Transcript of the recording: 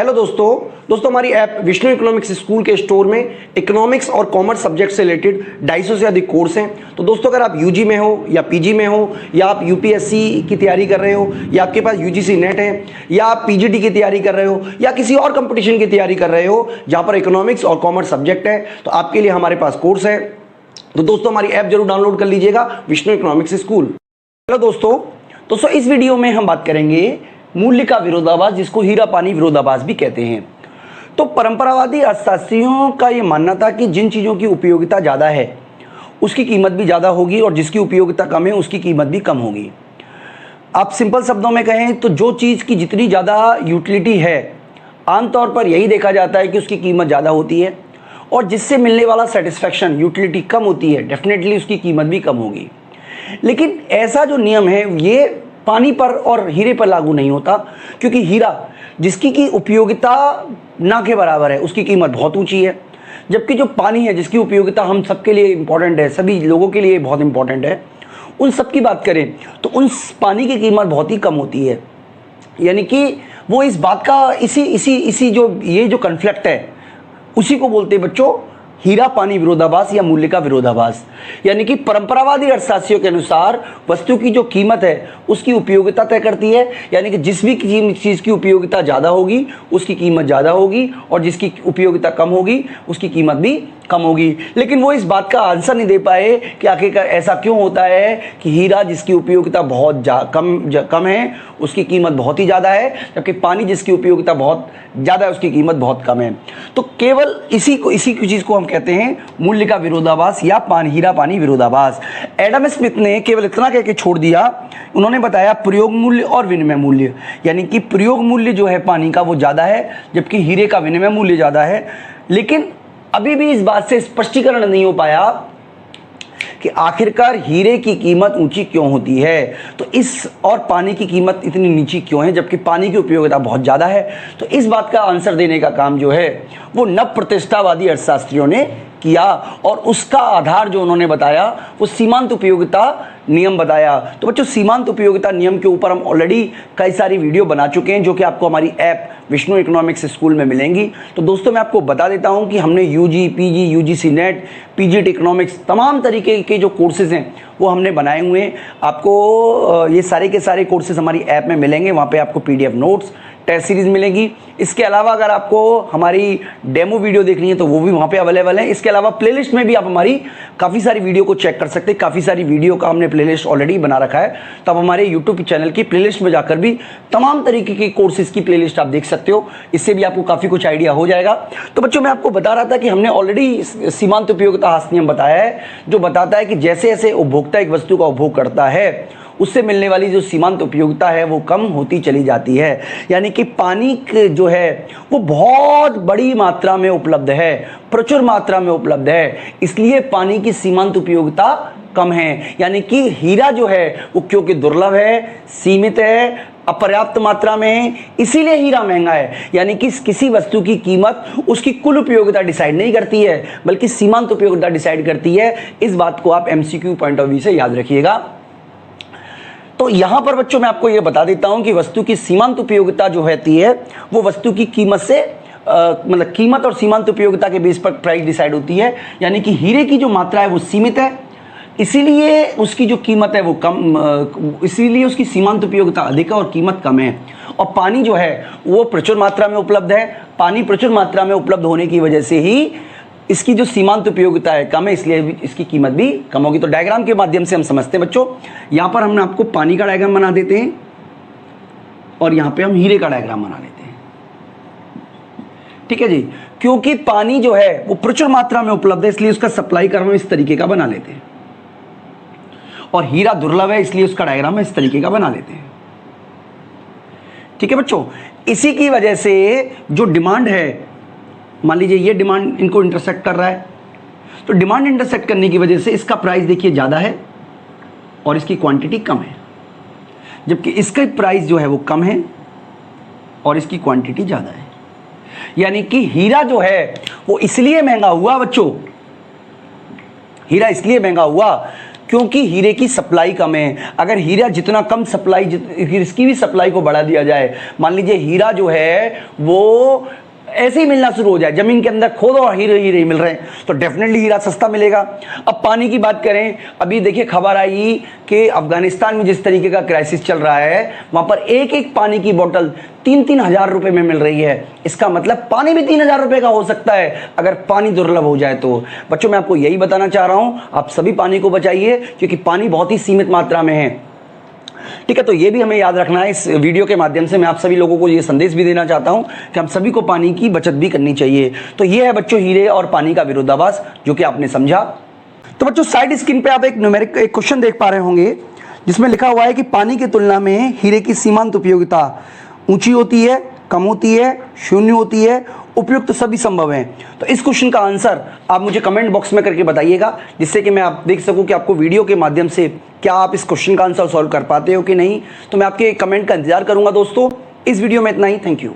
Hello दोस्तों हमारी app Vishnu economics school के स्टोर में इकोनॉमिक्स और कॉमर्स सब्जेक्ट से रिलेटेड 250 से अधिक कोर्स हैं। तो दोस्तों अगर आप यूजी में हो या पीजी में हो या आप यूपीएससी की तैयारी कर रहे हो या आपके पास यूजीसी नेट है या आप पीजीटी की तैयारी कर रहे हो या किसी और कंपटीशन की तैयारी कर रहे हो जहाँ पर इकोनॉमिक्स और कॉमर्स सब्जेक्ट है, तो आपके लिए हमारे पास कोर्स है। तो दोस्तों हमारी ऐप जरूर डाउनलोड कर लीजिएगा, विष्णु इकोनॉमिक्स स्कूल। हेलो दोस्तों इस वीडियो में हम बात करेंगे मूल्य का विरोधाभास, जिसको हीरा पानी विरोधाभास भी कहते हैं। तो परंपरावादी अर्थशास्त्रियों का ये मानना था कि जिन चीज़ों की उपयोगिता ज़्यादा है उसकी कीमत भी ज़्यादा होगी और जिसकी उपयोगिता कम है उसकी कीमत भी कम होगी। आप सिंपल शब्दों में कहें तो जो चीज़ की जितनी ज़्यादा यूटिलिटी है आमतौर पर यही देखा जाता है कि उसकी कीमत ज़्यादा होती है, और जिससे मिलने वाला सेटिस्फैक्शन यूटिलिटी कम होती है, डेफिनेटली उसकी कीमत भी कम होगी। लेकिन ऐसा जो नियम है ये पानी पर और हीरे पर लागू नहीं होता, क्योंकि हीरा जिसकी की उपयोगिता ना के बराबर है उसकी कीमत बहुत ऊंची है, जबकि जो पानी है जिसकी उपयोगिता हम सबके लिए इम्पॉर्टेंट है, सभी लोगों के लिए बहुत इम्पॉर्टेंट है, उन सब की बात करें तो उन पानी की कीमत बहुत ही कम होती है। यानी कि वो इस बात का इसी जो ये जो कन्फ्लिक्ट है उसी को बोलते हैं बच्चों हीरा पानी विरोधाभास या मूल्य का विरोधाभास। यानी कि परंपरावादी अर्थशास्त्रियों के अनुसार वस्तु की जो कीमत है उसकी उपयोगिता तय करती है, यानी कि जिस भी चीज़ की उपयोगिता ज़्यादा होगी उसकी कीमत ज़्यादा होगी और जिसकी उपयोगिता कम होगी उसकी कीमत भी कम होगी। लेकिन वो इस बात का आंसर नहीं दे पाए कि आखिरकार ऐसा क्यों होता है कि हीरा जिसकी उपयोगिता बहुत कम है उसकी कीमत बहुत ही ज़्यादा है, जबकि पानी जिसकी उपयोगिता बहुत ज़्यादा है उसकी कीमत बहुत कम है। तो केवल इसी चीज़ को हम कहते हैं मूल्य का विरोधाभास या हीरा पानी विरोधाभास। एडम स्मिथ ने केवल इतना कह के छोड़ दिया, उन्होंने बताया प्रयोग मूल्य और विनिमय मूल्य, यानी कि प्रयोग मूल्य जो है पानी का वो ज़्यादा है जबकि हीरे का विनिमय मूल्य ज़्यादा है। लेकिन अभी भी इस बात से स्पष्टीकरण नहीं हो पाया कि आखिरकार हीरे की कीमत ऊंची क्यों होती है, तो इस और पानी की कीमत इतनी नीची क्यों है जबकि पानी की उपयोगिता बहुत ज़्यादा है। तो इस बात का आंसर देने का काम जो है वो नव प्रतिष्ठावादी अर्थशास्त्रियों ने किया, और उसका आधार जो उन्होंने बताया वो सीमांत उपयोगिता नियम बताया। तो बच्चों सीमांत उपयोगिता नियम के ऊपर हम ऑलरेडी कई सारी वीडियो बना चुके हैं जो कि आपको हमारी ऐप विष्णु इकोनॉमिक्स स्कूल में मिलेंगी। तो दोस्तों मैं आपको बता देता हूं कि हमने UG, PG, UGC NET, PGT economics तमाम तरीके के जो कोर्सेज़ हैं वो हमने बनाए हुए हैं। आपको ये सारे के सारे कोर्सेज़ हमारी ऐप में मिलेंगे, वहाँ पे आपको पीडीएफ नोट्स, टेस्ट सीरीज़ मिलेगी। इसके अलावा अगर आपको हमारी डेमो वीडियो देखनी है तो वो भी वहाँ पे अवेलेबल है। इसके अलावा प्लेलिस्ट में भी आप हमारी काफ़ी सारी वीडियो को चेक कर सकते हैं, काफ़ी सारी वीडियो का हमने प्लेलिस्ट ऑलरेडी बना रखा है। तो आप हमारे यूट्यूब चैनल की प्लेलिस्ट में जाकर भी तमाम तरीके के कोर्सेज़ की प्लेलिस्ट आप देख सकते हो, इससे भी आपको काफ़ी कुछ आइडिया हो जाएगा। तो बच्चों मैं आपको बता रहा था कि हमने ऑलरेडी सीमांत उपयोगिता हास नियम बताया है, जो बताता है कि जैसे जैसे उपभोक्ता एक वस्तु का उपभोग करता है उससे मिलने वाली जो सीमांत उपयोगिता है वो कम होती चली जाती है। यानी कि पानी जो है वो बहुत बड़ी मात्रा में उपलब्ध है, प्रचुर मात्रा में उपलब्ध है, इसलिए पानी की सीमांत उपयोगिता कम है। यानी कि हीरा जो है वो क्योंकि दुर्लभ है, सीमित है, अपर्याप्त मात्रा में है, इसीलिए हीरा महंगा है। यानी कि किसी वस्तु की कीमत उसकी कुल उपयोगिता डिसाइड नहीं करती है बल्कि सीमांत उपयोगिता डिसाइड करती है। इस बात को आप एमसीक्यू पॉइंट ऑफ व्यू से याद रखिएगा। तो यहाँ पर बच्चों मैं आपको ये बता देता हूँ कि वस्तु की सीमांत उपयोगिता जो रहती है वो वस्तु की कीमत से मतलब कीमत और सीमांत उपयोगिता के बेस पर प्राइस डिसाइड होती है। यानी कि हीरे की जो मात्रा है वो सीमित है, इसीलिए उसकी जो कीमत है वो कम, इसीलिए उसकी सीमांत उपयोगिता अधिक है और कीमत कम है। और पानी जो है वो प्रचुर मात्रा में उपलब्ध है, पानी प्रचुर मात्रा में उपलब्ध होने की वजह से ही इसकी जो सीमांत उपयोगिता है कम है, इसलिए इसकी कीमत भी कम होगी। तो डायग्राम के माध्यम से हम समझते हैं बच्चों। यहाँ पर हमने आपको पानी का डायग्राम बना देते हैं और यहाँ पे हम हीरे का डायग्राम बना लेते हैं, ठीक है जी। क्योंकि पानी जो है वो प्रचुर मात्रा में उपलब्ध है इसलिए उसका सप्लाई कर्व इस तरीके का बना लेते हैं, और हीरा दुर्लभ है इसलिए उसका डायग्राम इस तरीके का बना लेते हैं, ठीक है बच्चों। इसी की वजह से जो डिमांड है, मान लीजिए ये डिमांड इनको इंटरसेक्ट कर रहा है, तो डिमांड इंटरसेक्ट करने की वजह से इसका प्राइस देखिए ज़्यादा है और इसकी क्वांटिटी कम है, जबकि इसका प्राइस जो है वो कम है और इसकी क्वांटिटी ज़्यादा है। यानी कि हीरा जो है वो इसलिए महंगा हुआ बच्चों, हीरा इसलिए महंगा हुआ क्योंकि हीरे की सप्लाई कम है। अगर हीरा जितना कम सप्लाई, इसकी भी सप्लाई को बढ़ा दिया जाए, मान लीजिए हीरा जो है वो ऐसे ही मिलना शुरू हो जाए, जमीन के अंदर खोदो और हीरे हीरे मिल रहे हैं, तो डेफिनेटली हीरा सस्ता मिलेगा। अब पानी की बात करें, अभी देखिए खबर आई कि अफगानिस्तान में जिस तरीके का क्राइसिस चल रहा है, वहां पर एक एक पानी की बोतल 3-3 हजार रुपए में मिल रही है। इसका मतलब पानी भी 3,000 रुपए का हो सकता है अगर पानी दुर्लभ हो जाए तो। बच्चों मैं आपको यही बताना चाह रहा हूं, आप सभी पानी को बचाइए क्योंकि पानी बहुत ही सीमित मात्रा में है। ठीक है, तो ये भी हमें याद रखना है। इस वीडियो के माध्यम से मैं आप सभी लोगों को ये संदेश भी देना चाहता हूं कि हम सभी को पानी की बचत भी करनी चाहिए। तो ये है बच्चों हीरे और पानी का विरोधाभास, जो कि आपने समझा। तो बच्चों साइड स्क्रीन पे आप एक न्यूमेरिक एक क्वेश्चन देख पा रहे होंगे जिसमें लिखा हुआ है कि पानी की तुलना में हीरे की सीमांत उपयोगिता ऊंची होती है, कम होती है, शून्य होती है, उपयुक्त सभी संभव हैं। तो इस क्वेश्चन का आंसर आप मुझे कमेंट बॉक्स में करके बताइएगा, जिससे कि मैं आप देख सकूं कि आपको वीडियो के माध्यम से क्या आप इस क्वेश्चन का आंसर सॉल्व कर पाते हो कि नहीं। तो मैं आपके कमेंट का इंतजार करूंगा दोस्तों। इस वीडियो में इतना ही, थैंक यू।